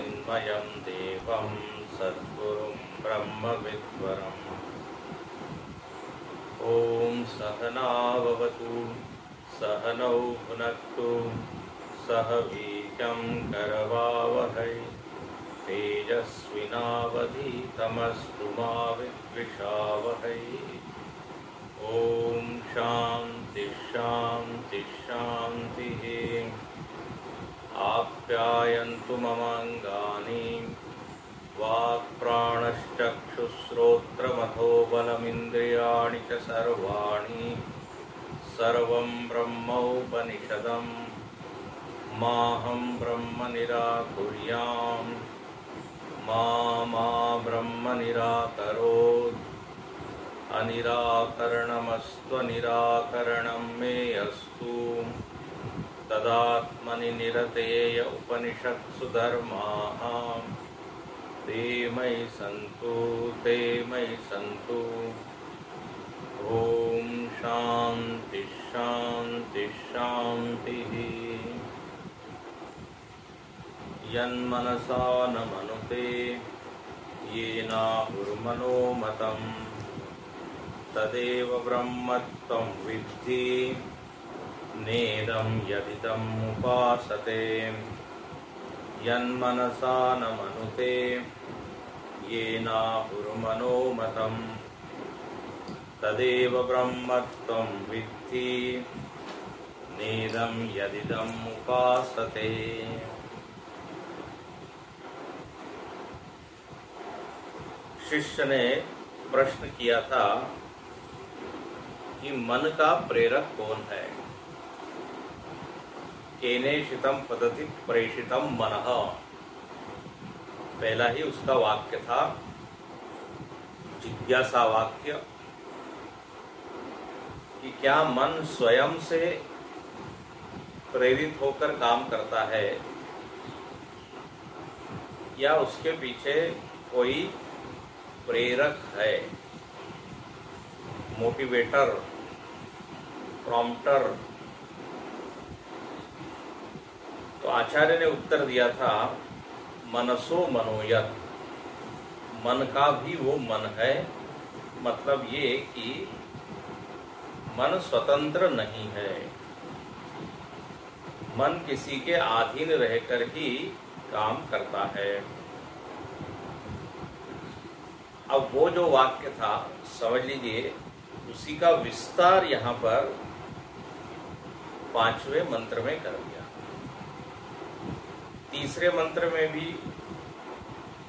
चिन्मयं देवं सद्गुरुं ब्रह्मविद्वरम्। ॐ सहनाववतु सहनौ भुनक्तु सह वीर्यं करवावहै तेजस्विनावधीतमस्तु मा विद्विषावहै। ॐ शान्ति शान्ति शान्तिः। आप्यायन्तु ममाङ्गानि वाक्प्राणश्चक्षुश्रोत्रमथो बलमिन्द्रियाणि च सर्वाणि सर्वं ब्रह्मोपनिषदं माहं ब्रह्म निराकुर्याम् मा ब्रह्म निराकरोत्। अनिराकरणमस्त्वनिराकरणं मे अस्तु। तदात्मनि निरतेय उपनिषत्सु धर्माः ते मयि सन्तु। ॐ शान्ति शान्ति शान्तिः। यन्मनसा न मनुते येनाहुर्मनोमतं तदेव ब्रह्मत्वं विद्धि नेदं यदिदम् उपासते। यन्मनसा न मनुते येनाहुर्मनोमतं तदेव ब्रह्मत्वं विद्धि नेदं यदिदम् उपासते। शिष्य ने प्रश्न किया था कि मन का प्रेरक कौन है। केनेषितं पतति प्रेषितं मनः, पहला ही उसका वाक्य था, जिज्ञासा वाक्य, कि क्या मन स्वयं से प्रेरित होकर काम करता है या उसके पीछे कोई प्रेरक है, मोटिवेटर, प्रॉम्प्टर। तो आचार्य ने उत्तर दिया था, मनसो मनोयत, मन का भी वो मन है। मतलब ये कि मन स्वतंत्र नहीं है, मन किसी के अधीन रहकर ही काम करता है। अब वो जो वाक्य था, समझ लीजिए, उसी का विस्तार यहाँ पर 5वें मंत्र में कर दिया। तीसरे मंत्र में भी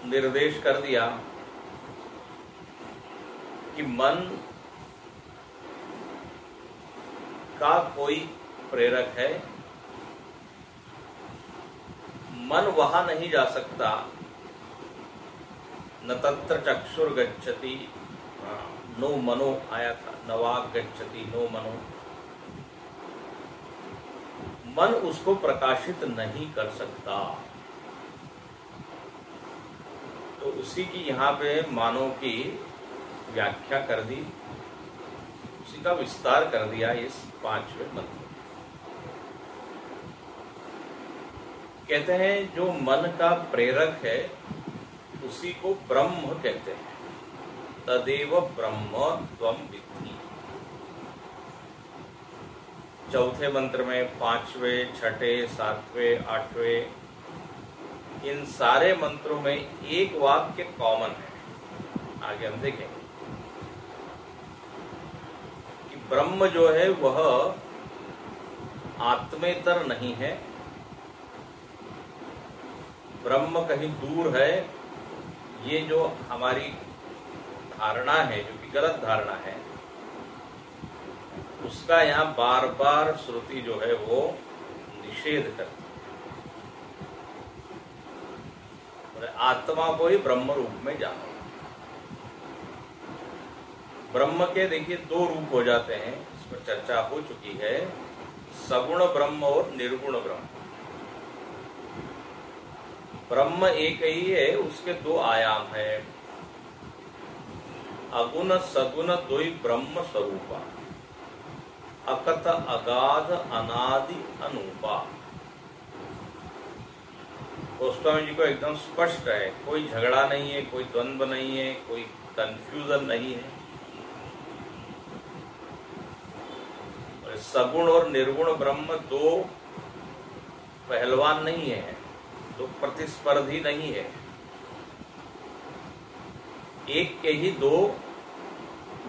निर्देश कर दिया कि मन का कोई प्रेरक है। मन वहां नहीं जा सकता, न तत्र चक्षुर गच्छति, नो मनो आया था, न वाक् गच्छति नो मनो। मन उसको प्रकाशित नहीं कर सकता। तो उसी की यहाँ पे मानो की व्याख्या कर दी, उसी का विस्तार कर दिया इस 5वें मंत्र। कहते हैं जो मन का प्रेरक है उसी को ब्रह्म कहते हैं। तदेव ब्रह्म त्वं विद्धि। चौथे मंत्र में 5वें, 6ठे, 7वें, 8वें, इन सारे मंत्रों में एक वाक्य कॉमन है। आगे हम देखेंगे कि ब्रह्म जो है वह आत्मेतर नहीं है, ब्रह्म कहीं दूर है। ये जो हमारी धारणा है, जो कि गलत धारणा है, उसका यहाँ बार बार श्रुति जो है वो निषेध करती है। आत्मा को ही ब्रह्म रूप में जानो। ब्रह्म के देखिए 2 रूप हो जाते हैं, इस पर चर्चा हो चुकी है, सगुण ब्रह्म और निर्गुण ब्रह्म। ब्रह्म एक ही है, उसके 2 आयाम है। अगुण सगुण दोई ब्रह्म स्वरूपा, अकत अगाध अनादि अनूपा। गोस्वामी जी को एकदम स्पष्ट है, कोई झगड़ा नहीं है, कोई द्वंद्व नहीं है, कोई कंफ्यूजन नहीं है। और सगुण और निर्गुण ब्रह्म दो पहलवान नहीं है, दो प्रतिस्पर्धी नहीं है, एक के ही दो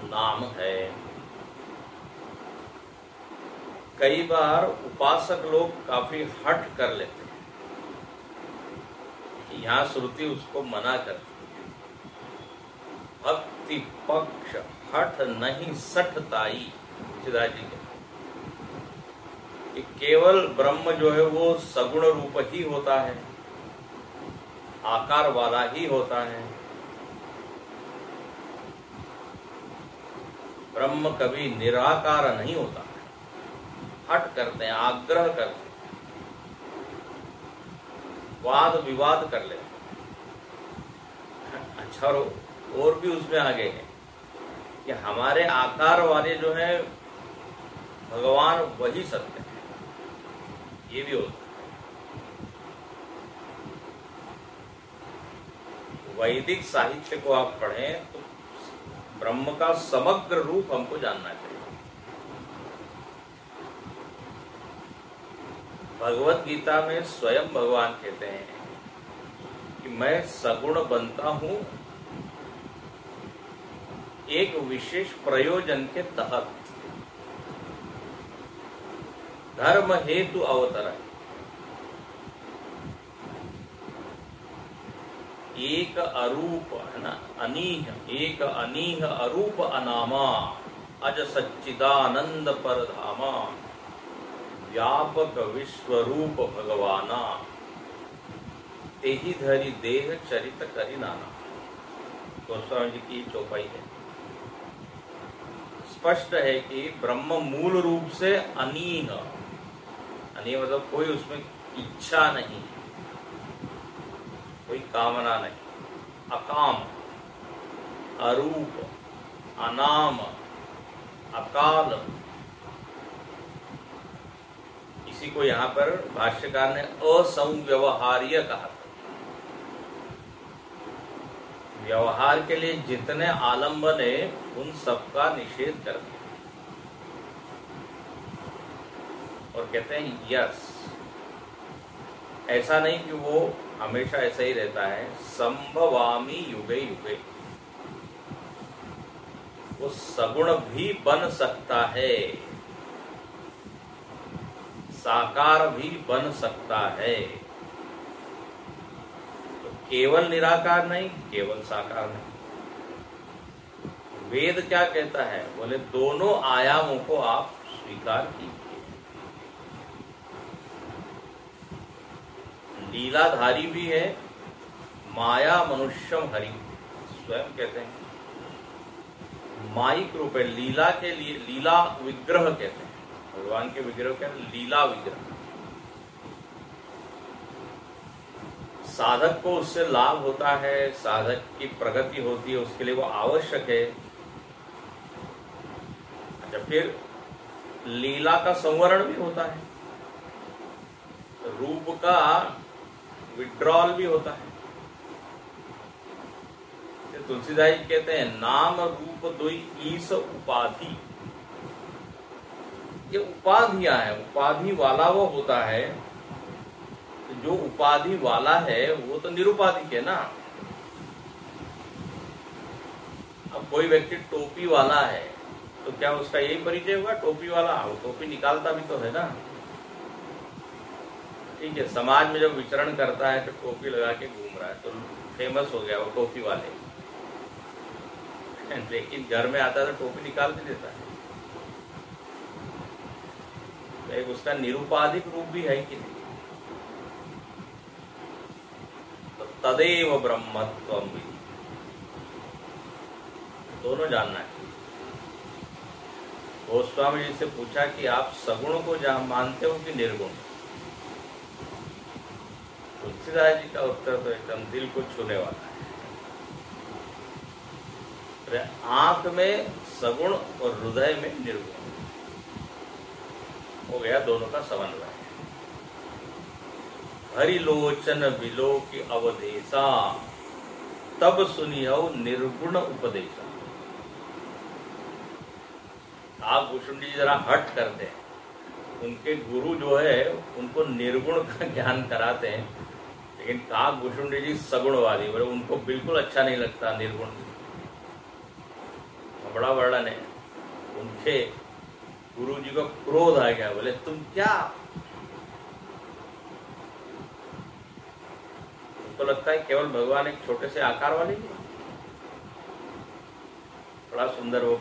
नाम है। कई बार उपासक लोग काफी हट कर लेते हैं, यहां श्रुति उसको मना करती है। भक्ति पक्ष हठ नहीं सठताई, तुलसीदास जी कहते हैं कि केवल ब्रह्म जो है वो सगुण रूप ही होता है, आकार वाला ही होता है। ब्रह्म कभी निराकार नहीं होता है। हट करते हैं, आग्रह करते हैं, वाद विवाद कर लेते हैं। अच्छा, और भी उसमें आगे है कि हमारे आकार वाले जो है भगवान वही सत्य है, ये भी होता है। वैदिक साहित्य को आप पढ़ें तो ब्रह्म का समग्र रूप हमको जानना चाहिए। भगवत गीता में स्वयं भगवान कहते हैं कि मैं सगुण बनता हूं एक विशेष प्रयोजन के तहत, धर्म हेतु अवतरण। एक अरूप है ना, अनीह, एक अनीह अरूप अनामा, अज सच्चिदानंद परधामा, व्यापक विश्वरूप भगवाना, तेहि धरि देह चरित करि नाना। गोस्वामी जी की चौपाई है। स्पष्ट है कि ब्रह्म मूल रूप से अनीह, अनीह मतलब कोई उसमें इच्छा नहीं, कोई कामना नहीं, अकाम, अरूप, अनाम, अकाल। इसी को यहाँ पर भाष्यकार ने असंव्यवहार्य कहा था। व्यवहार के लिए जितने आलंबन है उन सबका निषेध कर दिया और कहते हैं यस, ऐसा नहीं कि वो हमेशा ऐसा ही रहता है। संभवामी युगे युगे, वो सगुण भी बन सकता है, साकार भी बन सकता है। तो केवल निराकार नहीं, केवल साकार नहीं। वेद क्या कहता है? बोले दोनों आयामों को आप स्वीकार कीजिए। लीलाधारी भी है, माया मनुष्यम हरि, स्वयं कहते हैं। माइक रूप है, लीला के लिए लीला विग्रह कहते हैं। भगवान के विग्रह क्या है? लीला विग्रह। साधक को उससे लाभ होता है, साधक की प्रगति होती है, उसके लिए वो आवश्यक है। अच्छा, फिर लीला का संवरण भी होता है, रूप का विड्रॉल भी होता है। तुलसीदास जी कहते हैं नाम रूप दुई ईस उपाधि। ये उपाधियां हैं, उपाधि वाला वो होता है। तो जो उपाधि वाला है वो तो निरुपाधिक है ना। अब कोई व्यक्ति टोपी वाला है तो क्या उसका यही परिचय हुआ टोपी वाला? वो टोपी निकालता भी तो है ना। ठीक है, समाज में जब विचरण करता है तो टोपी लगा के घूम रहा है तो फेमस हो गया वो टोपी वाले। लेकिन घर में आता है तो टोपी निकाल के देता है। तो एक उसका निरुपाधिक रूप भी है कि नहीं? तो तदेव ब्रह्मत्वम भी दोनों जानना है। गोस्वामी जी से पूछा कि आप सगुण को जहां मानते हो कि निर्गुण? तुलसीदास जी का उत्तर तो एकदम दिल को छूने वाला है। आंख में सगुण और हृदय में निर्गुण हो गया, दोनों का समन्वय। भरी लोचन विलो की अवधेशा, तब सुनियो निर्गुण उपदेशा। आप भूषण जी जरा हट करते हैं, उनके गुरु जो है उनको निर्गुण का ज्ञान कराते हैं, लेकिन काकभूषण जी सगुणवादी, बोले उनको बिल्कुल अच्छा नहीं लगता निर्गुण। बड़ा वर्णन है। उनके गुरु जी को क्रोध आ गया, बोले तुम क्या, उनको लगता है केवल भगवान एक छोटे से आकार वाले ही। बड़ा सुंदर वो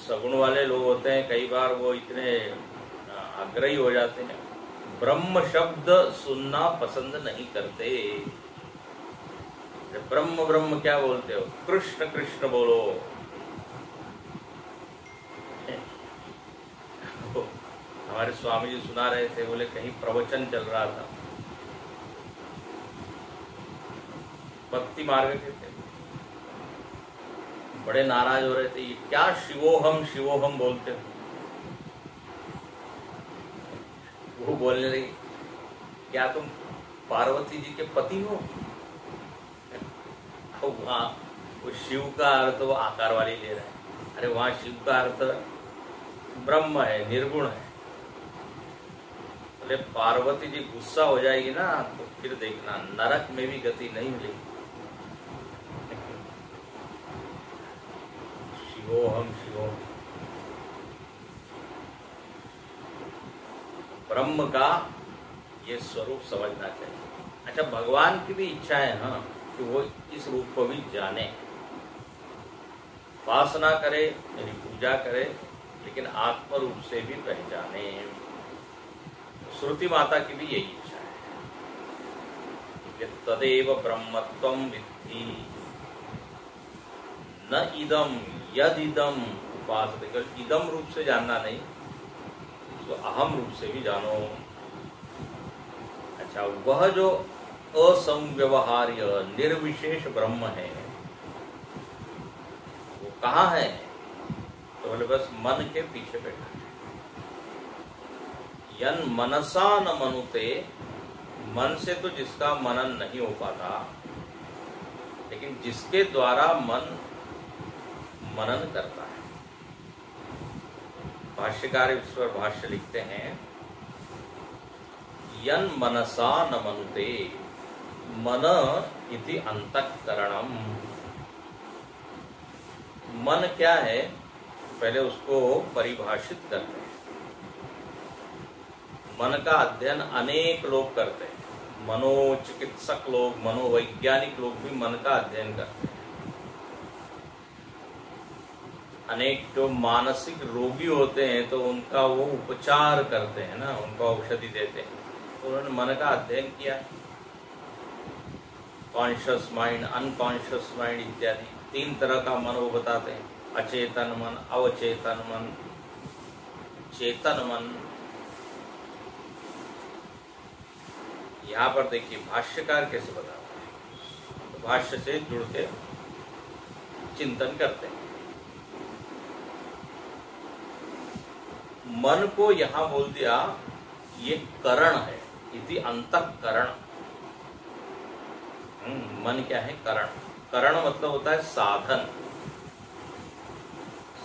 सगुण वाले लोग होते हैं, कई बार वो इतने आग्रही हो जाते हैं, ब्रह्म शब्द सुनना पसंद नहीं करते। ब्रह्म ब्रह्म क्या बोलते हो, कृष्ण कृष्ण बोलो। हमारे स्वामी जी सुना रहे थे, बोले कहीं प्रवचन चल रहा था, भक्ति मार्ग के थे, बड़े नाराज हो रहे थे, ये क्या शिवोहम बोलते हो। वो बोलने लगी, क्या तुम पार्वती जी के पति हो। तो वहां वो शिव का अर्थ वो आकार वाली ले रहा है, अरे वहां शिव का अर्थ ब्रह्म है, निर्गुण है। बोले पार्वती जी गुस्सा हो जाएगी ना, तो फिर देखना नरक में भी गति नहीं मिलेगी। शिवोहम ब्रह्म का ये स्वरूप समझना चाहिए। अच्छा, भगवान की भी इच्छा है हाँ कि वो इस रूप को भी जाने, उपासना करे यानी पूजा करे, लेकिन आत्म रूप से भी पहचाने। श्रुति माता की भी यही इच्छा है, तदेव ब्रह्मत्वं विद्धि न इदम यदिदम उपासते। केवल इदम रूप से जानना नहीं, तो अहम रूप से भी जानो। अच्छा, वह जो असंव्यवहार्य निर्विशेष ब्रह्म है वो कहाँ है, तो बोले बस मन के पीछे बैठा है। यन मनसा न मनुते, मन से तो जिसका मनन नहीं हो पाता, लेकिन जिसके द्वारा मन मनन करता है। भाष्यकार इस पर भाष्य लिखते हैं, यन मनसा न मनुते मन इति अंतःकरणम। मन क्या है पहले उसको परिभाषित करते हैं। मन का अध्ययन अनेक लोग करते हैं, मनोचिकित्सक लोग, मनोवैज्ञानिक लोग भी मन का अध्ययन करते हैं। अनेक जो मानसिक रोगी होते हैं तो उनका वो उपचार करते हैं ना, उनको औषधि देते हैं, तो उन्होंने मन का अध्ययन किया। कॉन्शियस माइंड, अनकॉन्शियस माइंड इत्यादि 3 तरह का मन वो बताते हैं, अचेतन मन, अवचेतन मन, चेतन मन। यहाँ पर देखिए भाष्यकार कैसे बताते हैं, तो भाष्य से जुड़ के चिंतन करते हैं। मन को यहां बोल दिया ये करण है, इति अंतःकरण। मन क्या है, करण। करण मतलब होता है साधन,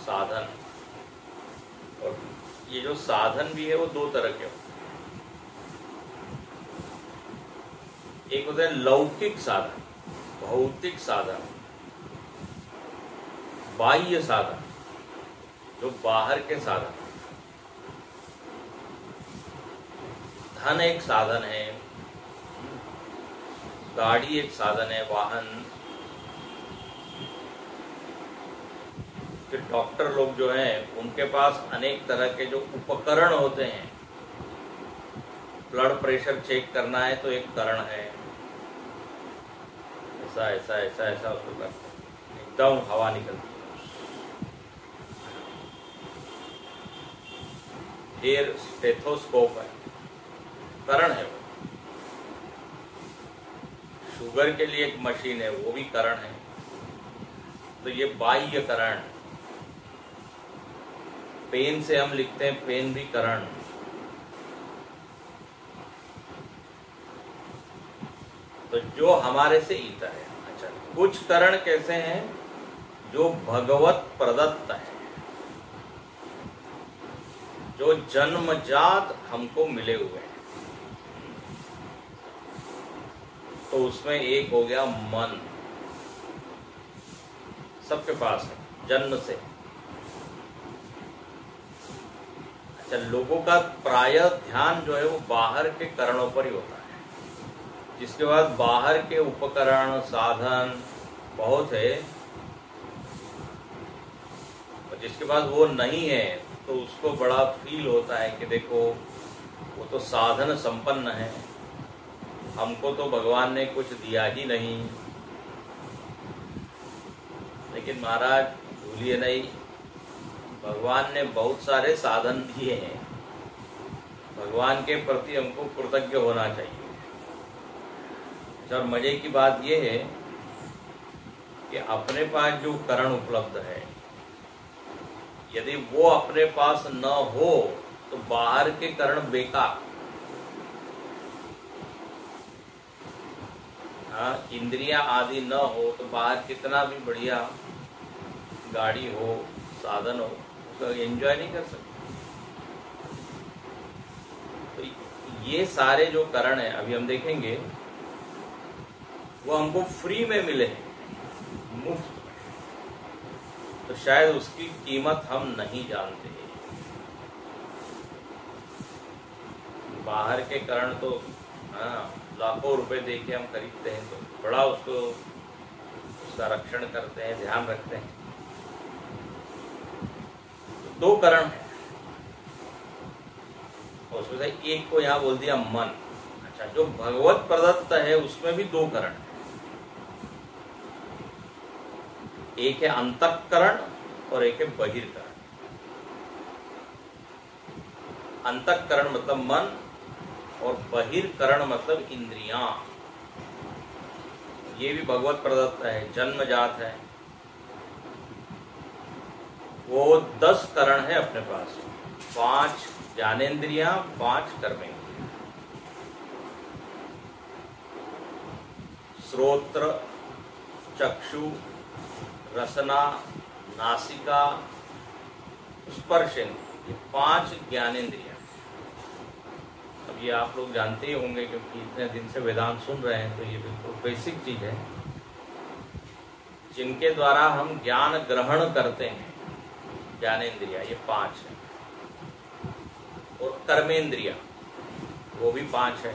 साधन। और ये जो साधन भी है वो 2 तरह के होते हैं। एक होता है लौकिक साधन, भौतिक साधन, बाह्य साधन, जो बाहर के साधन। धन एक साधन है, गाड़ी एक साधन है, वाहन। फिर डॉक्टर लोग जो हैं उनके पास अनेक तरह के जो उपकरण होते हैं, ब्लड प्रेशर चेक करना है तो एक करण है, ऐसा ऐसा ऐसा ऐसा उसको करते हैं, एकदम हवा निकलती है। एयर स्टेथोस्कोप है, करण है वो। शुगर के लिए एक मशीन है, वो भी करण है। तो ये बाह्य करण। पेन से हम लिखते हैं, पेन भी करण। तो जो हमारे से इतर है। अच्छा, कुछ करण कैसे हैं जो भगवत प्रदत्त है, जो जन्मजात हमको मिले हुए हैं। तो उसमें एक हो गया मन, सबके पास है जन्म से। अच्छा, लोगों का प्रायः ध्यान जो है वो बाहर के करणों पर ही होता है, जिसके बाद बाहर के उपकरण साधन बहुत है, और जिसके पास वो नहीं है तो उसको बड़ा फील होता है कि देखो वो तो साधन संपन्न है, हमको तो भगवान ने कुछ दिया ही नहीं। लेकिन महाराज भूलिए नहीं, भगवान ने बहुत सारे साधन दिए हैं, भगवान के प्रति हमको कृतज्ञ होना चाहिए। और मजे की बात यह है कि अपने पास जो करण उपलब्ध है, यदि वो अपने पास न हो तो बाहर के करण बेकार। हाँ, इंद्रियां आदि न हो तो बाहर कितना भी बढ़िया गाड़ी हो, साधन हो, उसका एंजॉय नहीं कर सकते। तो ये सारे जो करण है अभी हम देखेंगे वो हमको फ्री में मिले हैं, मुफ्त में, तो शायद उसकी कीमत हम नहीं जानते। बाहर के करण तो लाखों रुपए दे के हम खरीदते हैं, तो बड़ा उसका रक्षण करते हैं, ध्यान रखते हैं। तो दो करण है, उसमें से एक को यहाँ बोल दिया मन। अच्छा, जो भगवत प्रदत्त है उसमें भी दो करण है, एक है अंतःकरण और एक है बहिर्करण। अंतःकरण मतलब मन और बहिर्करण मतलब इंद्रियां। ये भी भगवत प्रदत्त है, जन्मजात है। वो 10 करण है अपने पास, 5 ज्ञानेन्द्रियां, 5 कर्मेंद्रियां। श्रोत्र, चक्षु, रसना, नासिका, स्पर्शेंद्रिय, ये 5 ज्ञानेन्द्रियां। अब ये आप लोग जानते ही होंगे क्योंकि इतने दिन से वेदांत सुन रहे हैं, तो ये बिल्कुल बेसिक चीज है जिनके द्वारा हम ज्ञान ग्रहण करते हैं। ज्ञानेन्द्रिया ये 5 है, और कर्मेंद्रिया वो भी 5 है।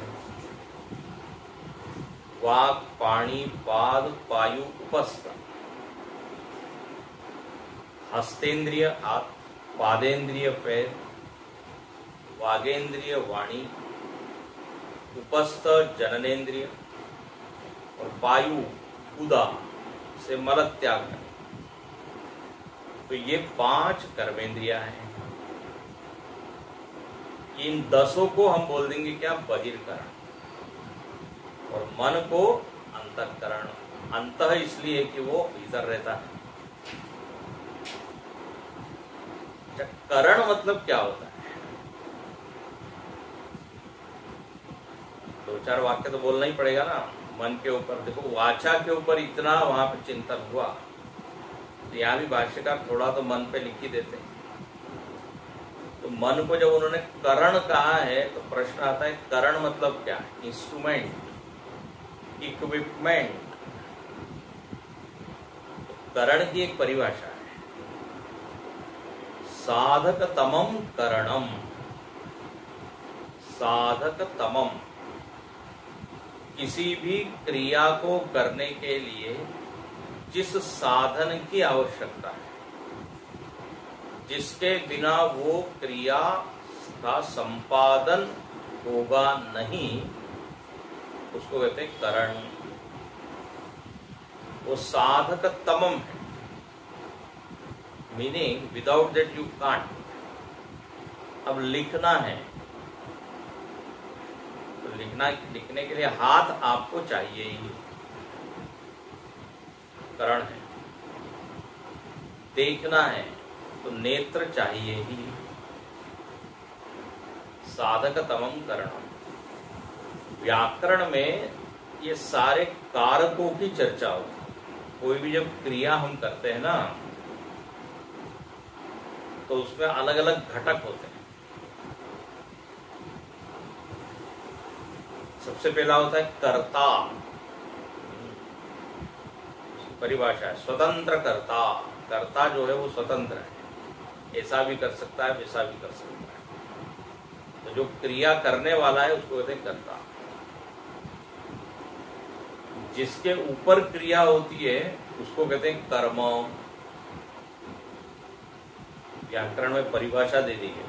वाक, पाणी, पाद, पायु, उपस्थ। हस्तेन्द्रिय हाथ, पादेन्द्रिय पैर, वागेन्द्रिय वाणी, उपस्थ जननेन्द्रिय, और पायु उदा से मल त्याग है। तो ये 5 कर्मेंद्रियां हैं। इन 10 को हम बोल देंगे क्या? बहिर्करण। और मन को अंतःकरण। अंतः इसलिए कि वो भीतर रहता है। करण मतलब क्या होता है? 2-4 वाक्य तो बोलना ही पड़ेगा ना मन के ऊपर। देखो, वाचा के ऊपर इतना वहां पे चिंतन हुआ, तो यहाँ भी भाष्यकार थोड़ा तो मन पे लिख ही देते हैं। तो मन को जब उन्होंने करण कहा है तो प्रश्न आता है, करण मतलब क्या? Instrument, equipment. करण की एक परिभाषा है, साधक तमम करणम। साधक तमम, किसी भी क्रिया को करने के लिए जिस साधन की आवश्यकता है, जिसके बिना वो क्रिया का संपादन होगा नहीं, उसको कहते हैं करण। वो साधक तमम है, meaning without that you can't. अब लिखना है तो लिखने के लिए हाथ आपको चाहिए ही, करण है। देखना है तो नेत्र चाहिए ही, साधक तमम करणम। व्याकरण में ये सारे कारकों की चर्चा होती है। कोई भी जब क्रिया हम करते हैं ना, तो उसमें अलग अलग घटक होते हैं। सबसे पहला होता है कर्ता, परिभाषा है स्वतंत्र कर्ता। कर्ता जो है वो स्वतंत्र है, ऐसा भी कर सकता है, वैसा भी कर सकता है। तो जो क्रिया करने वाला है उसको कहते हैं कर्ता। जिसके ऊपर क्रिया होती है उसको कहते हैं कर्म। व्याकरण में परिभाषा दे दी है,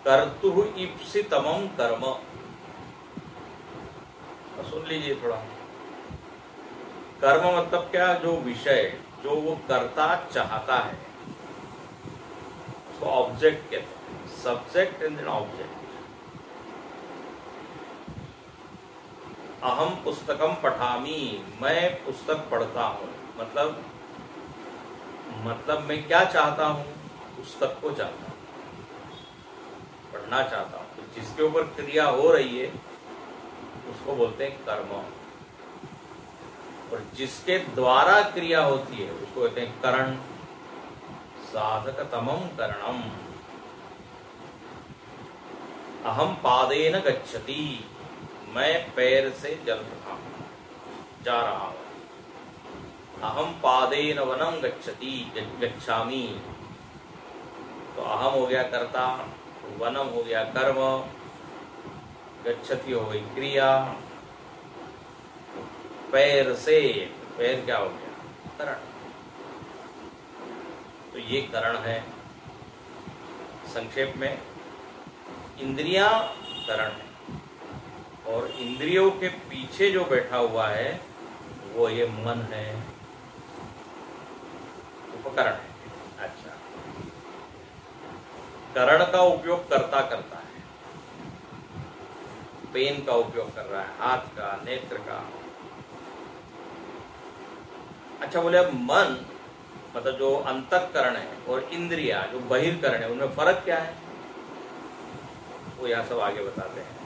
कर्तुः ईप्सितमं कर्म। सुन लीजिए थोड़ा। कर्म मतलब क्या? जो विषय, जो वो कर्ता चाहता है, उसको ऑब्जेक्ट कहते हैं। Subject and object. अहम पुस्तकम पठामी, मैं पुस्तक पढ़ता हूं। मतलब मैं क्या चाहता हूं? पुस्तक को चाहता हूं, पढ़ना चाहता हूं। तो जिसके ऊपर क्रिया हो रही है उसको बोलते हैं कर्म, और जिसके द्वारा क्रिया होती है उसको कहते हैं करण। साधकतमं करणम। अहम पादेन गच्छति, मैं पैर से जा रहा हूं। अहम पादेन वनम गच्छामि। तो अहम हो गया कर्ता, वनम हो गया कर्म, गच्छति हो गई क्रिया। पैर से, पैर क्या हो गया? करण। तो ये करण है। संक्षेप में इंद्रियां करण है, और इंद्रियों के पीछे जो बैठा हुआ है वो ये मन है, उपकरण है। अच्छा, करण का उपयोग करता करता है। पेन का उपयोग कर रहा है, हाथ का, नेत्र का। अच्छा, बोले अब मन मतलब जो अंतःकरण है और इंद्रिया जो बहिर्करण है, उनमें फर्क क्या है? वो यहाँ सब आगे बताते हैं।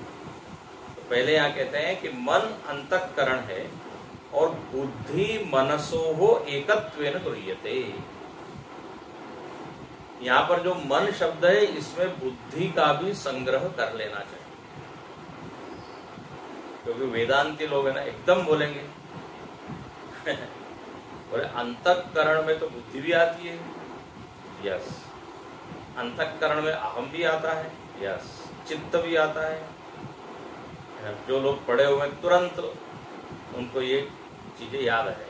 तो पहले यहाँ कहते हैं कि मन अंतःकरण है और बुद्धि मनसोः एकत्वेन गृह्यते। यहाँ पर जो मन शब्द है इसमें बुद्धि का भी संग्रह कर लेना चाहिए, क्योंकि वेदांती लोग है ना एकदम बोलेंगे बोले अंतःकरण में तो बुद्धि भी आती है, यस। अंतःकरण में अहम भी आता है, यस। चित्त भी आता है। जो लोग पढ़े हुए तुरंत उनको ये चीजें याद है।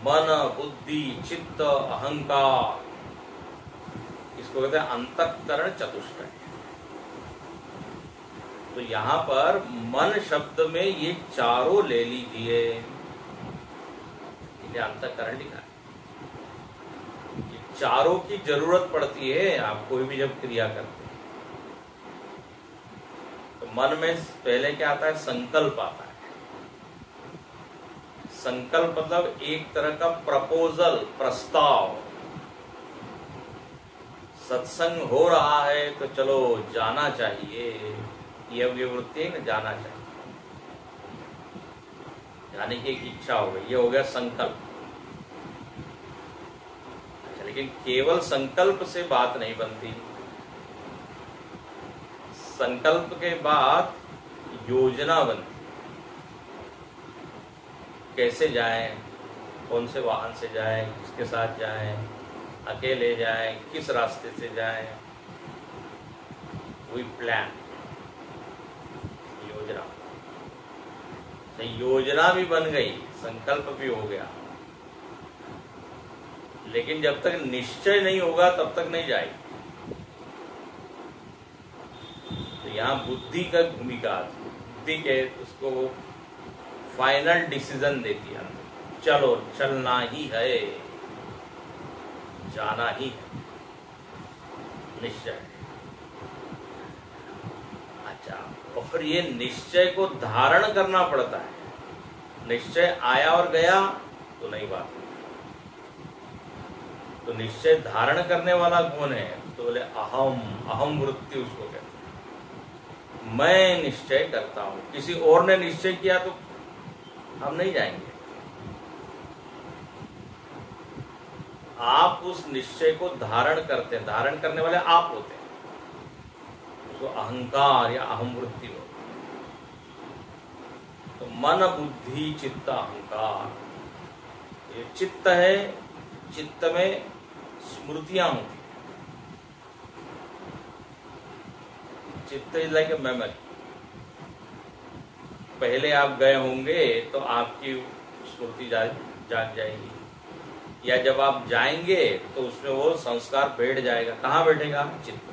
मन, बुद्धि, चित्त, अहंकार, इसको कहते हैं अंतःकरण चतुष्टय। तो यहां पर मन शब्द में ये चारों ले लीजिए, इन्हें अंतःकरण लिखा है। ये चारों की जरूरत पड़ती है आप कोई भी जब क्रिया करते हैं। तो मन में पहले क्या आता है? संकल्प आता है। संकल्प मतलब एक तरह का प्रपोजल, प्रस्ताव। सत्संग हो रहा है तो चलो जाना चाहिए, यह वृत्ति है, जाना चाहिए, जाने की एक इच्छा हो गई, ये हो गया संकल्प। अच्छा, लेकिन केवल संकल्प से बात नहीं बनती। संकल्प के बाद योजना बनती। कैसे जाएं, कौन से वाहन से जाएं, किसके साथ जाएं, अकेले जाएं, किस रास्ते से जाएं, वी प्लान, योजना। तो योजना भी बन गई, संकल्प भी हो गया, लेकिन जब तक निश्चय नहीं होगा तब तक नहीं जाएगी। तो यहाँ बुद्धि का भूमिका, बुद्धि के उसको फाइनल डिसीजन देती है, चलो चलना ही है, जाना ही है, निश्चय। अच्छा, और ये निश्चय को धारण करना पड़ता है। निश्चय आया और गया तो नहीं बात। तो निश्चय धारण करने वाला कौन है? तो बोले अहम, अहम वृत्ति उसको कहते हैं। मैं निश्चय करता हूं। किसी और ने निश्चय किया तो हम नहीं जाएंगे। आप उस निश्चय को धारण करते हैं, धारण करने वाले आप होते हैं, उसको अहंकार या अहम वृत्ति हो। तो मन बुद्धि चित्त अहंकार, ये चित्त है, चित्त में स्मृतियां होती हैं। चित्त इज लाइक ए मेमोरी। पहले आप गए होंगे तो आपकी स्मृति जाग जाएगी, या जब आप जाएंगे तो उसमें वो संस्कार बैठ जाएगा। कहाँ बैठेगा? चित्त।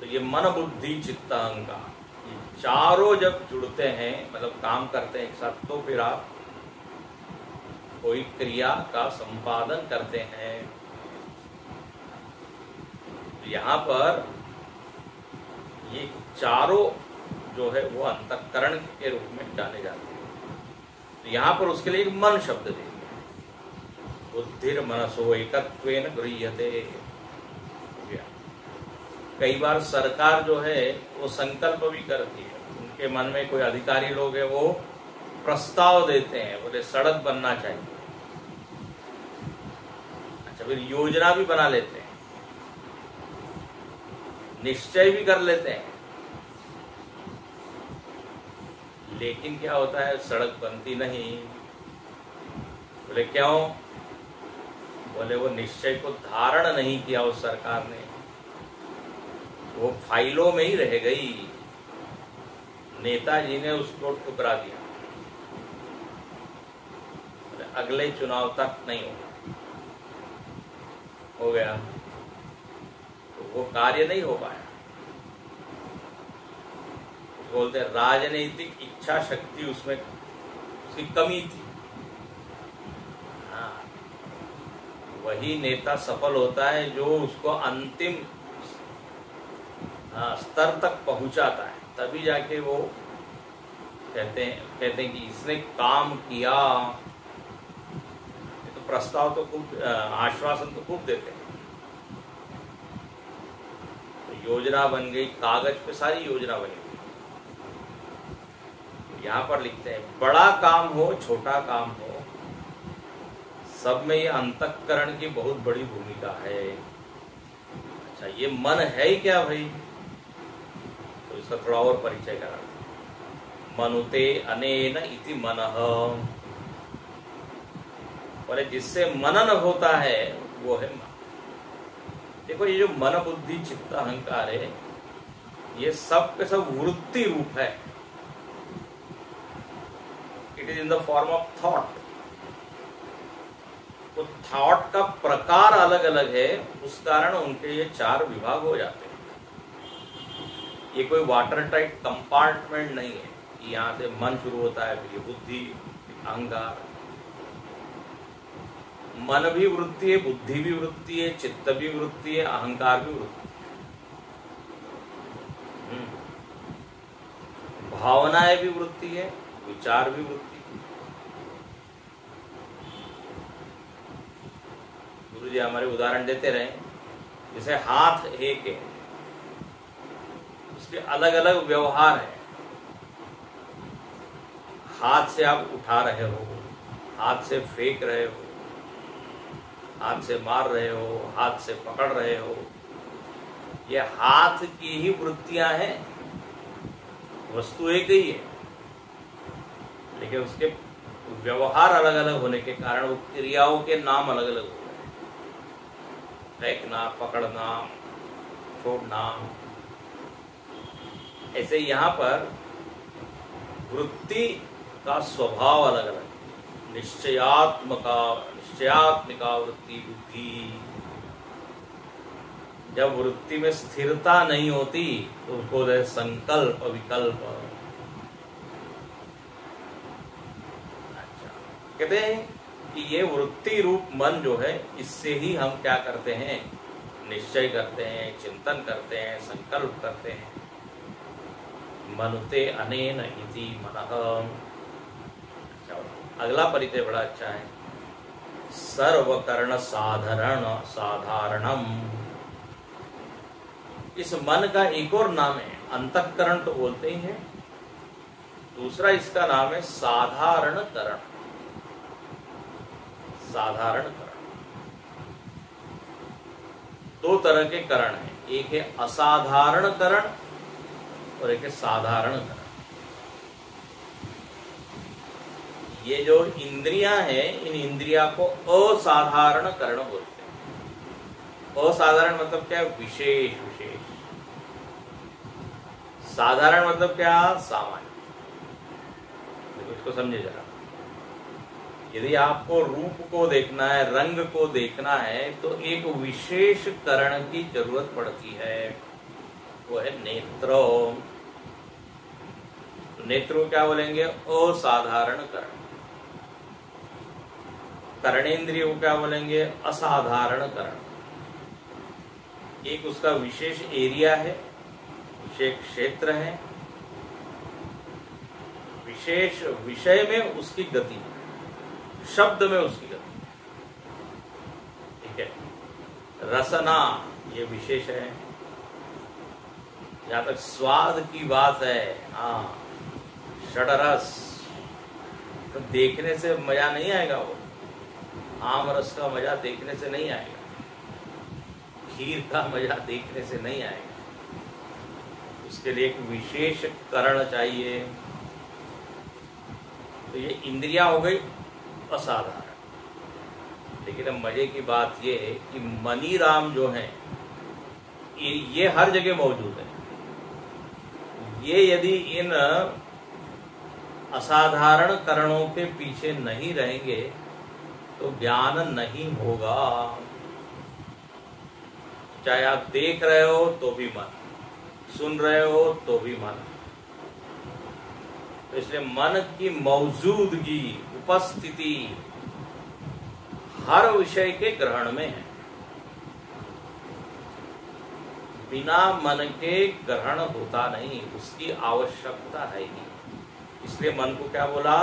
तो ये मन बुद्धि चित्त अहंकार, ये चारों जब जुड़ते हैं, मतलब काम करते हैं एक साथ, तो फिर आप कोई क्रिया का संपादन करते हैं। यहाँ पर ये चारों जो है वो अंतःकरण के रूप में जाने जाते हैं। तो यहाँ पर उसके लिए एक मन शब्द दे दिया। बुद्धिर मनसो एकत्वेन गृह्यते। कई बार सरकार जो है वो संकल्प भी करती है, उनके मन में कोई अधिकारी लोग हैं, वो प्रस्ताव देते हैं, बोले सड़क बनना चाहिए। अच्छा, फिर योजना भी बना लेते हैं, निश्चय भी कर लेते हैं, लेकिन क्या होता है? सड़क बनती नहीं। बोले क्यों? बोले वो निश्चय को धारण नहीं किया उस सरकार ने, वो फाइलों में ही रह गई। नेताजी ने उसको ठुकरा दिया, अगले चुनाव तक नहीं हो गया, तो वो कार्य नहीं हो पाया। बोलते राजनीतिक इच्छा शक्ति उसमें उसकी कमी थी। हाँ, वही नेता सफल होता है जो उसको अंतिम स्तर तक पहुंचाता है, तभी जाके वो कहते हैं कि इसने काम किया। तो प्रस्ताव तो खूब, आश्वासन तो खूब देते हैं। तो योजना बन गई, कागज पे सारी योजना बनी। यहाँ पर लिखते हैं बड़ा काम हो छोटा काम हो, सब में ये अंतःकरण की बहुत बड़ी भूमिका है। अच्छा, ये मन है ही क्या भाई? तो इसका थोड़ा और परिचय करा। मनुते अनेन इति मनः, बोले जिससे मनन होता है वो है मन। देखो, ये जो मन बुद्धि चित्त अहंकार है, ये सब के सब वृत्ति रूप है। It is in the form of thought. तो थॉट का प्रकार अलग अलग है, उस कारण उनके ये चार विभाग हो जाते हैं। ये कोई वाटर टाइट कंपार्टमेंट नहीं है कि यहाँ से मन शुरू होता है, फिर ये बुद्धि, अहंकार। मन भी वृत्ति है, बुद्धि भी वृत्ति है, चित्त भी वृत्ति है, अहंकार भी वृत्ति है। भावनाएं भी वृत्ति है, विचार भी वृत्ति। गुरु जी हमारे उदाहरण देते रहे, जैसे हाथ एक है, उसके अलग अलग व्यवहार है। हाथ से आप उठा रहे हो, हाथ से फेंक रहे हो, हाथ से मार रहे हो, हाथ से पकड़ रहे हो, ये हाथ की ही वृत्तियां हैं। वस्तु एक ही है, लेकिन उसके व्यवहार अलग अलग होने के कारण वो क्रियाओं के नाम अलग अलग हो रहे हैं। फेंकना, पकड़ना, छोड़ना। ऐसे यहाँ पर वृत्ति का स्वभाव अलग अलग। निश्चयात्मिका वृत्ति बुद्धि। जब वृत्ति में स्थिरता नहीं होती तो उसको संकल्प विकल्प। अच्छा, कहते हैं कि ये वृत्ति रूप मन जो है, इससे ही हम क्या करते हैं? निश्चय करते हैं, चिंतन करते हैं, संकल्प करते हैं। मनुते अनेन इति मनः। अगला परिचय बड़ा अच्छा है। सर्वकर्ण साधारणम। इस मन का एक और नाम है, अंतःकरण तो बोलते ही है, दूसरा इसका नाम है साधारणकरण। साधारणकरण दो तरह के करण हैं, एक है असाधारणकरण और एक है साधारणकरण। ये जो इंद्रियां हैं, इन इंद्रिया को असाधारणकरण बोलते हैं। असाधारण मतलब क्या? विशेष विशेष। साधारण मतलब क्या? सामान्य। देखो इसको समझे जरा। यदि आपको रूप को देखना है, रंग को देखना है, तो एक विशेष करण की जरूरत पड़ती है, वो है नेत्र। तो नेत्र को क्या बोलेंगे? असाधारण करण। कर्णेंद्रिय को क्या बोलेंगे? असाधारण करण। एक उसका विशेष एरिया है, विशेष क्षेत्र है, विशेष विषय में उसकी गति, शब्द में उसकी गति। ठीक है। रसना ये विशेष है। जहां तक स्वाद की बात है, हाँ, षडरस, तो देखने से मजा नहीं आएगा। वो आम रस का मजा देखने से नहीं आएगा, खीर का मजा देखने से नहीं आएगा। उसके लिए एक विशेष करण चाहिए। तो ये इंद्रियां हो गई असाधारण। लेकिन अब मजे की बात ये है कि मनीराम जो है, ये हर जगह मौजूद है। ये यदि इन असाधारण करणों के पीछे नहीं रहेंगे तो ज्ञान नहीं होगा। चाहे आप देख रहे हो तो भी मन, सुन रहे हो तो भी मन। तो इसलिए मन की मौजूदगी, उपस्थिति हर विषय के ग्रहण में है। बिना मन के ग्रहण होता नहीं, उसकी आवश्यकता है ही। इसलिए मन को क्या बोला?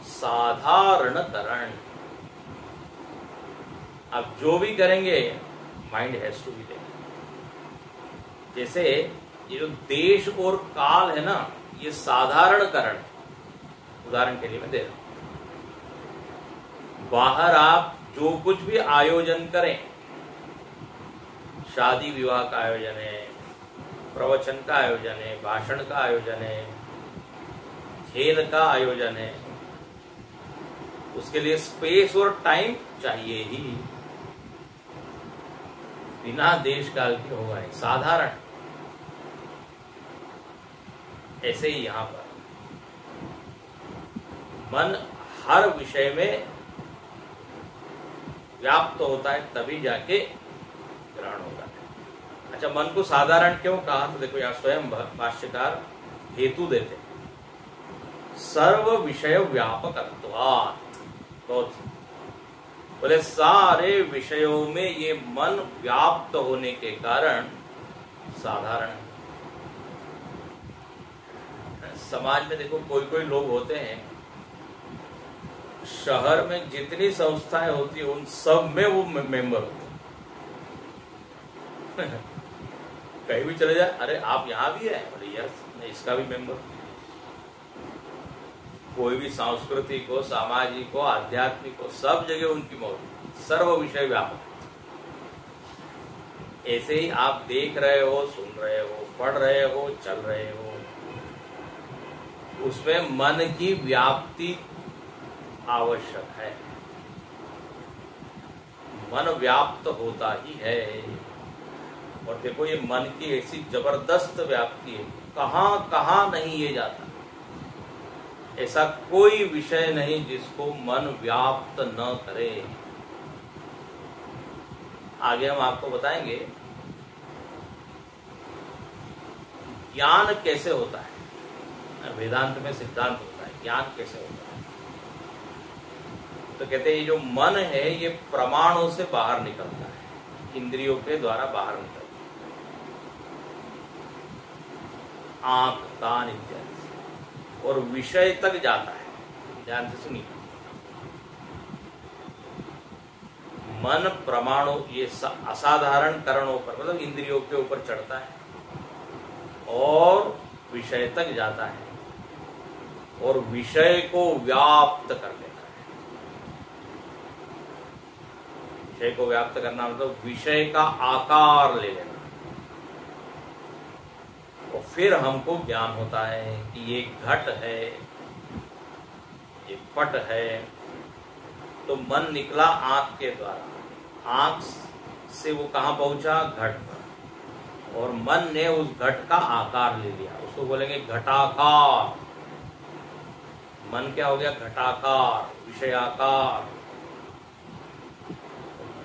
साधारणकरण। अब जो भी करेंगे mind has to be there. जैसे ये जो देश और काल है ना, ये साधारणकरण। उदाहरण के लिए मैं दे रहा हूं, बाहर आप जो कुछ भी आयोजन करें, शादी विवाह का आयोजन है, प्रवचन का आयोजन है, भाषण का आयोजन है, खेल का आयोजन है, उसके लिए स्पेस और टाइम चाहिए ही। बिना देश काल के होगा नहीं, साधारण। ऐसे ही यहां पर मन हर विषय में व्याप्त होता है, तभी जाके ग्रहण होता है। अच्छा, मन को साधारण क्यों कहा? तो देखो यहां स्वयं भाष्यकार हेतु देते हैं। सर्व विषय व्यापकत्वात्, बहुत बोले सारे विषयों में ये मन व्याप्त होने के कारण साधारण। समाज में देखो कोई कोई लोग होते हैं, शहर में जितनी संस्थाएं होती है उन सब में वो मेंबर होते हैं। कहीं भी चले जाए, अरे आप यहाँ भी है, बोले यस, मैं इसका भी मेंबर। कोई भी सांस्कृतिक हो, सामाजिक हो, आध्यात्मिक हो, सब जगह उनकी मौजूद, सर्व विषय व्यापक। ऐसे ही आप देख रहे हो, सुन रहे हो, पढ़ रहे हो, चल रहे हो, उसमें मन की व्याप्ति आवश्यक है। मन व्याप्त होता ही है। और देखो ये मन की ऐसी जबरदस्त व्याप्ति है, कहां कहां नहीं ये जाता। ऐसा कोई विषय नहीं जिसको मन व्याप्त न करे। आगे हम आपको बताएंगे ज्ञान कैसे होता है। वेदांत में सिद्धांत होता है, ज्ञान कैसे होता है। तो कहते हैं ये जो मन है ये प्रमाणों से बाहर निकलता है, इंद्रियों के द्वारा बाहर निकलता है, आंख, कान इत्यादि, और विषय तक जाता है। ध्यान से सुनिए, मन प्रमाणों, ये असाधारण करणों पर मतलब इंद्रियों के ऊपर चढ़ता है और विषय तक जाता है और विषय को व्याप्त कर लेता है। विषय को व्याप्त करना मतलब विषय का आकार ले लेना। और फिर हमको ज्ञान होता है कि ये घट है, ये पट है। तो मन निकला आंख के द्वारा, आंख से वो कहाँ पहुंचा? घट पर, और मन ने उस घट का आकार ले लिया, उसको बोलेंगे घटाकार। मन क्या हो गया? घटाकार, विषयाकार।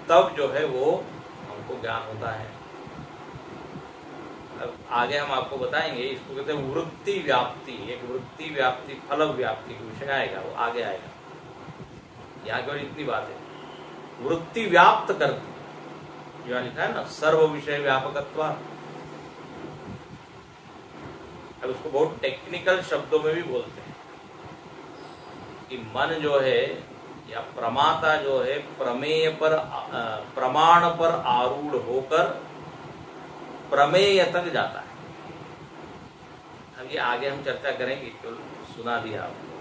तब जो है वो हमको ज्ञान होता है। अब आगे हम आपको बताएंगे, इसको कहते हैं वृत्ति व्याप्ति। एक वृत्ति व्याप्ति, फल व्याप्ति का विषय आएगा, वो आगे आएगा। यहाँ केवल इतनी बात है, वृत्ति व्याप्त करती, जो लिखा है ना, सर्व विषय व्यापकत्व। अब उसको बहुत टेक्निकल शब्दों में भी बोलते हैं कि मन जो है या प्रमाता जो है प्रमेय पर, प्रमाण पर आरूढ़ होकर प्रमेय तक जाता है। अब ये आगे हम चर्चा करेंगे, तो सुना दिया आपको।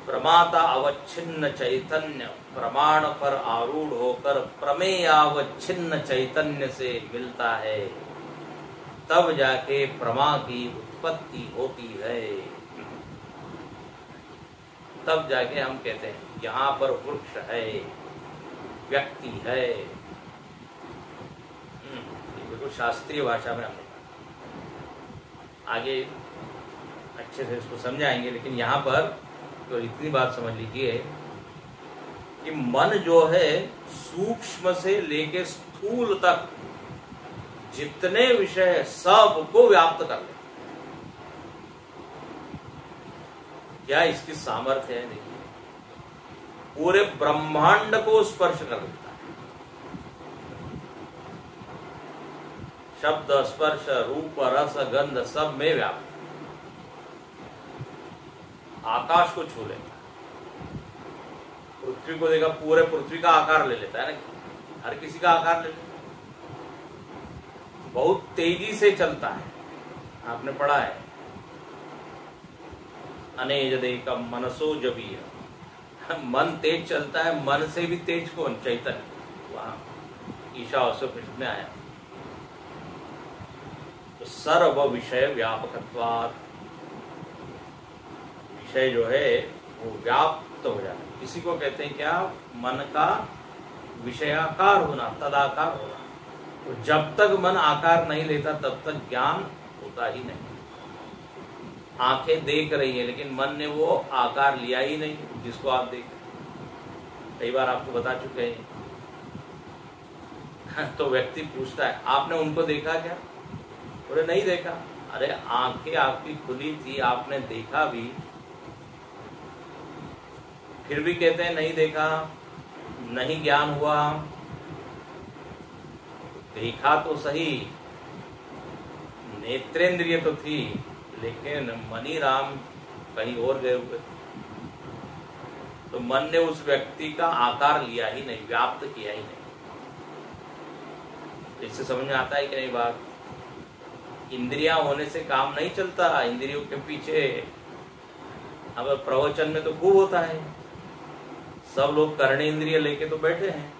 प्रमाता अवच्छिन्न चैतन्य प्रमाण पर आरूढ़ होकर प्रमेयावच्छिन्न चैतन्य से मिलता है, तब जाके प्रमा की उत्पत्ति होती है। तब जाके हम कहते हैं यहाँ पर वृक्ष है, व्यक्ति है। बिल्कुल शास्त्रीय भाषा में हमने आगे अच्छे से इसको समझाएंगे, लेकिन यहाँ पर तो इतनी बात समझ लीजिए कि मन जो है सूक्ष्म से लेके स्थूल तक जितने विषय सबको व्याप्त कर लेता है। क्या इसकी सामर्थ्य है? देखिए, पूरे ब्रह्मांड को स्पर्श कर लेता है। शब्द, स्पर्श, रूप, रस, गंध सब में व्याप्त। आकाश को छू लेता है, पृथ्वी को देखा, पूरे पृथ्वी का आकार ले लेता है ना, हर किसी का आकार ले लेता है। बहुत तेजी से चलता है, आपने पढ़ा है, अनेज देकम मनसो जबीय। मन तेज चलता है, मन से भी तेज कौन? चैतन्य। वहां ईशावास्योपनिषद में आया। तो सर्व विषय व्यापकत्वात्, विषय जो है वो व्याप्त हो जाना। इसी को कहते हैं क्या? मन का विषयाकार होना, तदाकार होना। तो जब तक मन आकार नहीं लेता तब तक ज्ञान होता ही नहीं। आंखें देख रही है लेकिन मन ने वो आकार लिया ही नहीं जिसको आप देख, कई बार आपको बता चुके हैं। तो व्यक्ति पूछता है आपने उनको देखा क्या? बोले नहीं देखा। अरे आंखें आपकी खुली थी, आपने देखा भी, फिर भी कहते हैं नहीं देखा, नहीं ज्ञान हुआ। देखा तो सही, नेत्रेंद्रिय तो थी, लेकिन मनी राम कहीं और गए हुए। तो मन ने उस व्यक्ति का आकार लिया ही नहीं, व्याप्त किया ही नहीं। इससे समझ में आता है कि नहीं बात? इंद्रियां होने से काम नहीं चलता, इंद्रियों के पीछे। अब प्रवचन में तो खूब होता है, सब लोग कर्णेंद्रिय लेके तो बैठे हैं,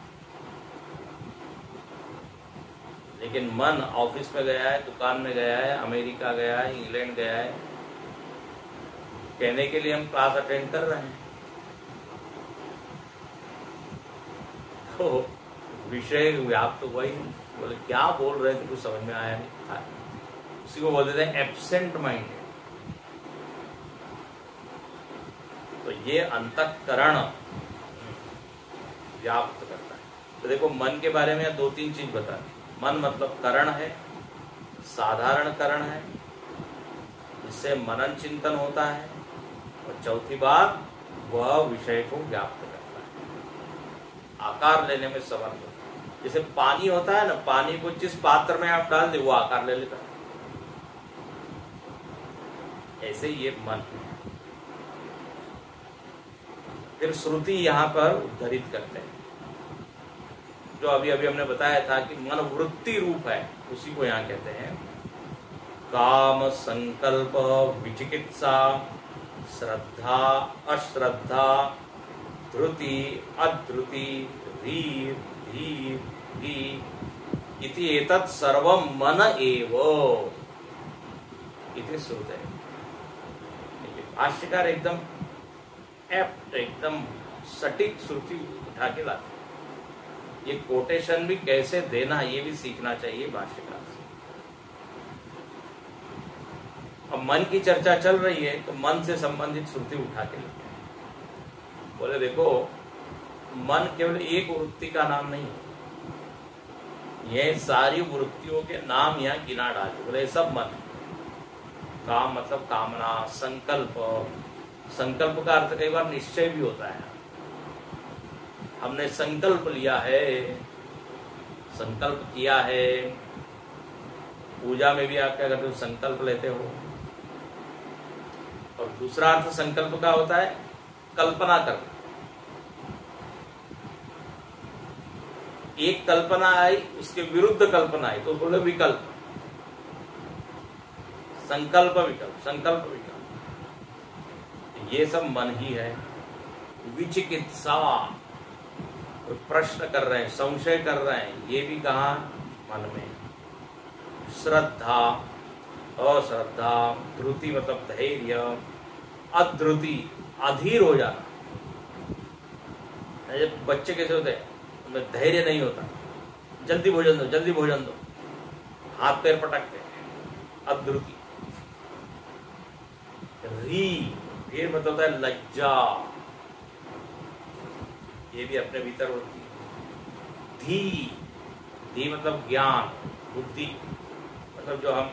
लेकिन मन ऑफिस में गया है, दुकान में गया है, अमेरिका गया है, इंग्लैंड गया है। कहने के लिए हम क्लास अटेंड कर रहे हैं, तो विषय व्याप्त हुआ ही। बोले क्या बोल रहे थे, कुछ समझ में आया नहीं था। उसी को बोलते हैं एब्सेंट माइंड। तो ये अंतःकरण व्याप्त करता है। तो देखो, मन के बारे में दो तीन चीज बता दी। मन मतलब करण है, साधारण करण है, जिससे मनन चिंतन होता है। और चौथी बात, वह विषय को व्याप्त करता है, आकार लेने में समर्थ होता है। जैसे पानी होता है ना, पानी को जिस पात्र में आप डाल दे वो आकार ले लेता है, ऐसे ये मन है। फिर श्रुति यहाँ पर उद्धरित करते हैं। जो अभी अभी हमने बताया था कि मन वृत्ति रूप है, उसी को यहाँ कहते हैं काम, संकल्प, विचिकित्सा, श्रद्धा, अश्रद्धा, धृति, अधृति, धीर, धीर, धी इति एतत् सर्वं मन एव इति श्रुते। भाष्यकार एकदम एप्ट, एकदम सटीक श्रुति उठा के लाते। ये कोटेशन भी कैसे देना ये भी सीखना चाहिए भाष्यकार से। अब मन की चर्चा चल रही है तो मन से संबंधित श्रुति उठा के लेते हैं। बोले देखो, मन केवल एक वृत्ति का नाम नहीं है, ये सारी वृत्तियों के नाम यहाँ गिना डाले। बोले सब मन है। काम मतलब कामना, संकल्प, संकल्प का अर्थ कई बार निश्चय भी होता है। हमने संकल्प लिया है, संकल्प किया है। पूजा में भी आप क्या करते हो, संकल्प लेते हो। और दूसरा अर्थ संकल्प का होता है कल्पना करना। एक कल्पना आई, उसके विरुद्ध कल्पना आई तो बोले विकल्प। संकल्प विकल्प, संकल्प विकल्प, ये सब मन ही है। विचिकित्सा, प्रश्न कर रहे हैं, संशय कर रहे हैं, ये भी कहा मन में। श्रद्धा, अश्रद्धा, धृति मतलब धैर्य, अधृति अधीर हो जाना। जब बच्चे कैसे होते हैं, उनमें धैर्य नहीं होता, जल्दी भोजन दो, जल्दी भोजन दो, हाथ पैर पटकते हैं। अधृति। री मतलब होता है लज्जा, ये भी अपने भीतर होती है। धी मतलब ज्ञान, बुद्धि मतलब जो हम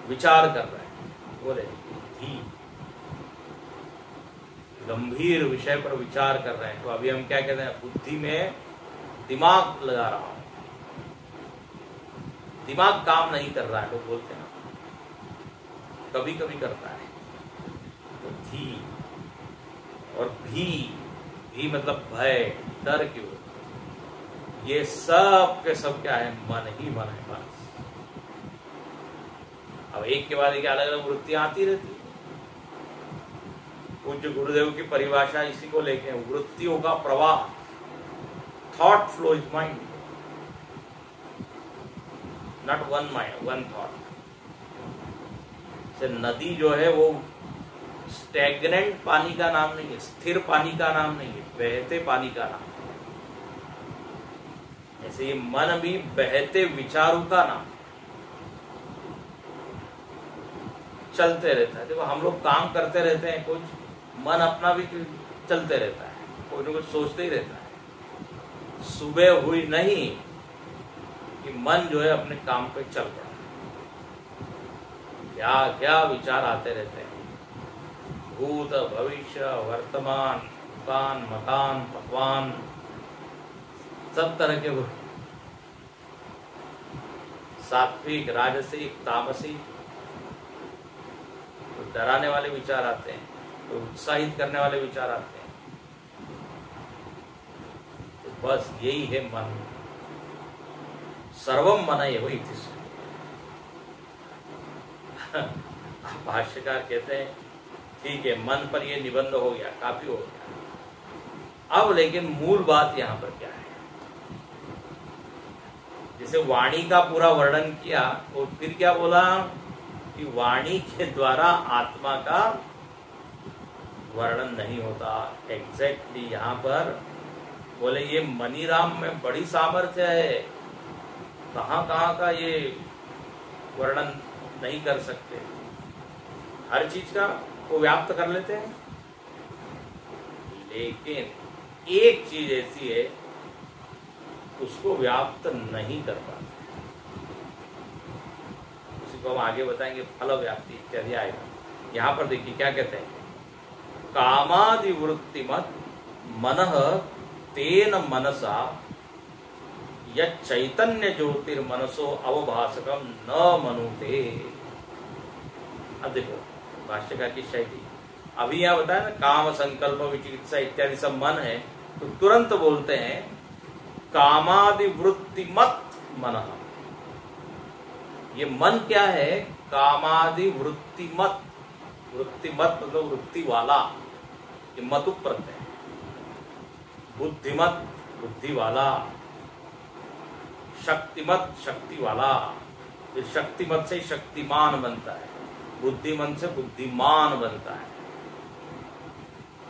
विचार कर रहे हैं, बोले धी। गंभीर विषय पर विचार कर रहे हैं तो अभी हम क्या कहते हैं, बुद्धि में दिमाग लगा रहा हूं, दिमाग काम नहीं कर रहा है, लोग बोलते हैं, कभी कभी करता है। तो धी। और भी मतलब भय, डर की वृत्ति, ये सब के सब क्या है, मन ही मन है बस। अब एक के बाद एक अलग अलग वृत्तियां आती रहती है। पूज्य गुरुदेव की परिभाषा इसी को लेके, वृत्तियों का प्रवाह, thought flow is mind, not one mind, one thought. से नदी जो है वो स्टैग्नेंट पानी का नाम नहीं है, स्थिर पानी का नाम नहीं है, बहते पानी का नाम है। ऐसे ये मन भी बहते विचारों का नाम, चलते रहता है। देखो हम लोग काम करते रहते हैं, कुछ मन अपना भी चलते रहता है, कोई ना कुछ सोचते ही रहता है। सुबह हुई नहीं कि मन जो है अपने काम पे चल पड़ा, क्या क्या विचार आते रहते हैं। भूत, भविष्य, वर्तमान, दुकान, मकान, पकवान, सब तरह के सात्विक, राजसिक, तामसिक। तो डराने वाले विचार आते हैं, तो उत्साहित करने वाले विचार आते हैं। तो बस यही है मन। सर्वम मन एव इति। भाष्यकार कहते हैं ठीक है, मन पर ये निबंध हो गया, काफी हो गया। अब लेकिन मूल बात यहां पर क्या है, जैसे वाणी का पूरा वर्णन किया और फिर क्या बोला कि वाणी के द्वारा आत्मा का वर्णन नहीं होता। एग्जैक्टली यहाँ पर बोले ये मनीराम में बड़ी सामर्थ्य है, कहाँ कहाँ का ये वर्णन नहीं कर सकते, हर चीज का वो व्याप्त कर लेते हैं। लेकिन एक चीज ऐसी है उसको व्याप्त नहीं कर पाते, उसी को हम आगे बताएंगे, फल व्याप्ति इत्यादि आएगा। यहां पर देखिए क्या कहते हैं, कामादि वृत्तिमत मनः तेन मनसा यैतन्य ज्योतिर्मनसो अवभासकम न मनुते। अब देखो भाष्यकार की शैली, अभी यहाँ बताया ना, काम संकल्प विचिकित्सा इत्यादि सब मन है, तो तुरंत बोलते हैं कामादि वृत्तिमत मन। ये मन क्या है? कामादि वृत्तिमत। वृत्तिमत मतलब वृत्ति वाला, ये मतु प्रत्यय। बुद्धिमत बुद्धि वाला, शक्तिमत शक्ति वाला, फिर शक्तिमत से शक्तिमान बनता है, बुद्धिमत से बुद्धिमान बनता है।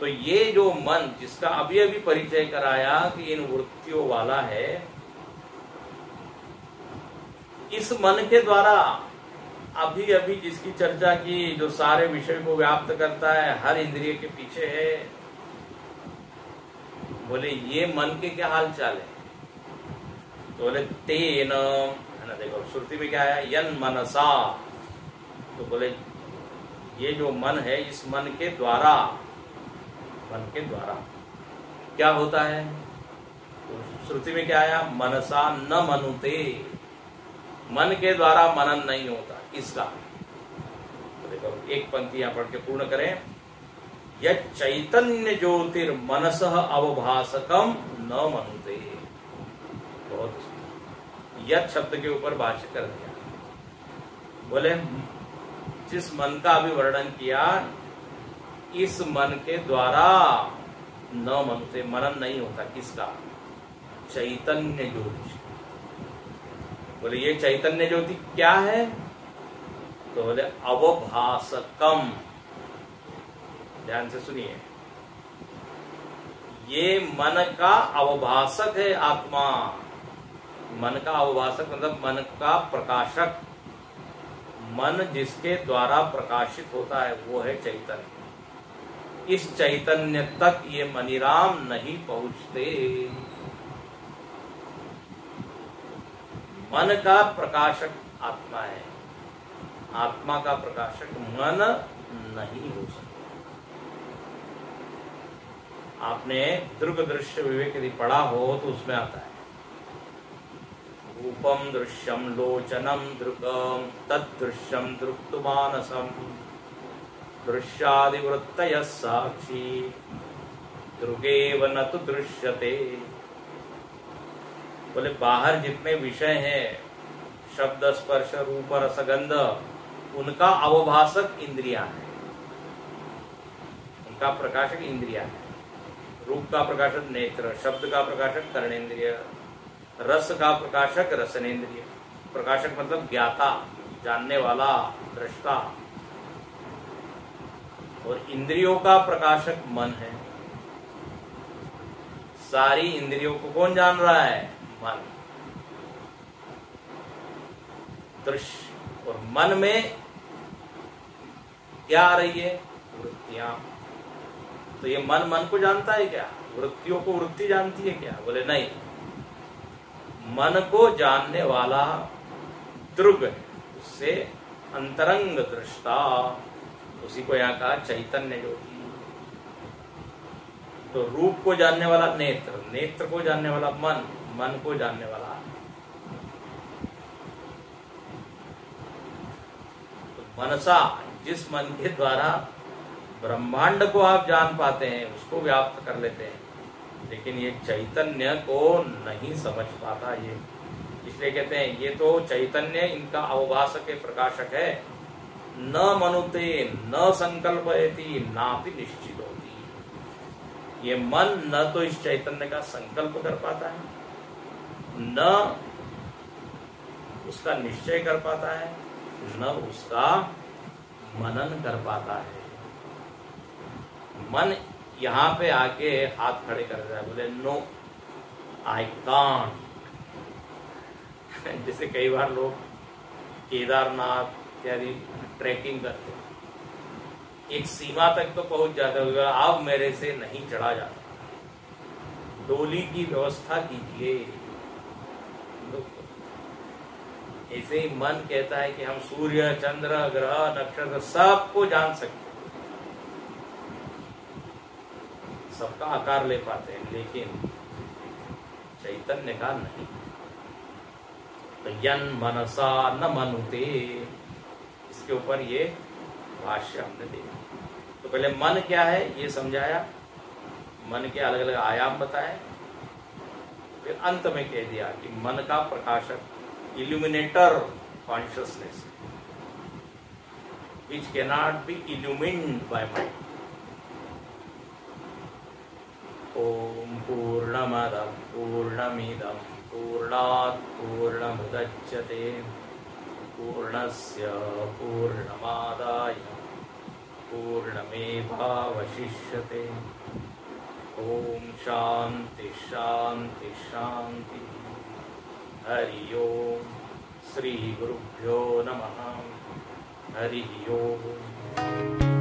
तो ये जो मन जिसका अभी अभी परिचय कराया कि इन वृत्तियों वाला है, इस मन के द्वारा अभी अभी जिसकी चर्चा की, जो सारे विषय को व्याप्त करता है, हर इंद्रिय के पीछे है, बोले ये मन के क्या हाल चाल है? तो बोले तेन, है ना, देखो श्रुति में क्या है, यन मनसा। तो बोले ये जो मन है, इस मन के द्वारा क्या होता है? तो श्रुति में क्या आया? मनसा न मनुते, मन के द्वारा मनन नहीं होता। किसका? तो देखो एक पंक्ति यहां पढ़ के पूर्ण करें। यह चैतन्य ज्योतिर्मनसः अवभासकम न मनुते। बहुत यह शब्द के ऊपर भाष्य कर दिया। बोले जिस मन का अभी वर्णन किया, इस मन के द्वारा न मनुते, मनन नहीं होता। किसका? चैतन्य ज्योति। बोले ये चैतन्य ज्योति क्या है? तो बोले अवभासकम। ध्यान से सुनिए, ये मन का अवभासक है आत्मा। मन का अवभासक मतलब मन का प्रकाशक। मन जिसके द्वारा प्रकाशित होता है वो है चैतन्य। इस चैतन्य तक ये मनीराम नहीं पहुंचते। मन का प्रकाशक आत्मा है, आत्मा का प्रकाशक मन नहीं हो सकता। आपने दृग दृश्य विवेक यदि पढ़ा हो तो उसमें आता है, रूपम दृश्यम लोचनम दृगम तदृश्यम दृक्तुमानसम दृश्यादिवृत्तयः साक्षी दृगेव न तु दृश्यते। बोले बाहर जितने विषय हैं, शब्द स्पर्श रूप रसगंध, उनका अवभासक इंद्रियां हैं, उनका प्रकाशक इंद्रियां हैं। रूप का प्रकाशक नेत्र, शब्द का प्रकाशक कर्णेंद्रिय, रस का प्रकाशक रसनेन्द्रिय। प्रकाशक मतलब ज्ञाता, जानने वाला, दृष्टा। और इंद्रियों का प्रकाशक मन है। सारी इंद्रियों को कौन जान रहा है? मन। दृश्य और मन में क्या आ रही है? वृत्तियां। तो ये मन को जानता है क्या? वृत्तियों को वृत्ति जानती है क्या? बोले नहीं। मन को जानने वाला दृग है, उससे अंतरंग दृष्टा, उसी को यहाँ कहा चैतन्य ज्योति। तो रूप को जानने वाला नेत्र, नेत्र को जानने वाला मन, मन को जानने वाला। तो मनसा, जिस मन के द्वारा ब्रह्मांड को आप जान पाते हैं, उसको व्याप्त कर लेते हैं, लेकिन ये चैतन्य को नहीं समझ पाता। ये इसलिए कहते हैं ये तो चैतन्य इनका अवभासक है, प्रकाशक है। न मनुते न संकल्पयति नापि निश्चित होती। ये मन न तो इस चैतन्य का संकल्प कर पाता है, न उसका निश्चय कर पाता है, न उसका मनन कर पाता है। मन यहां पे आके हाथ खड़े कर रहा है, बोले नो आई कांट। जैसे कई बार लोग केदारनाथ इत्यादि ट्रैकिंग करते हैं, एक सीमा तक तो पहुंच जाता होगा, अब मेरे से नहीं चढ़ा जाता, डोली की व्यवस्था कीजिए। ऐसे ही मन कहता है कि हम सूर्य चंद्र ग्रह नक्षत्र सबको जान सकते हैं, सबका आकार ले पाते हैं, लेकिन चैतन्य का नहीं। तो यन मनसा न मनुते, इसके ऊपर ये भाष्य हमने देखा। तो पहले मन क्या है ये समझाया, मन के अलग अलग आयाम बताए, फिर अंत में कह दिया कि मन का प्रकाशक, illuminator consciousness, which cannot be illumined by mind. ओम पूर्णमदः पूर्णमिदं पूर्णात् पूर्णमुदच्यते पूर्णस्य पूर्णमादाय पूर्णमेवावशिष्यते। ओम शांति शांति शांति। हरि ओम। श्री गुरुभ्यो नमः। हरि ओम।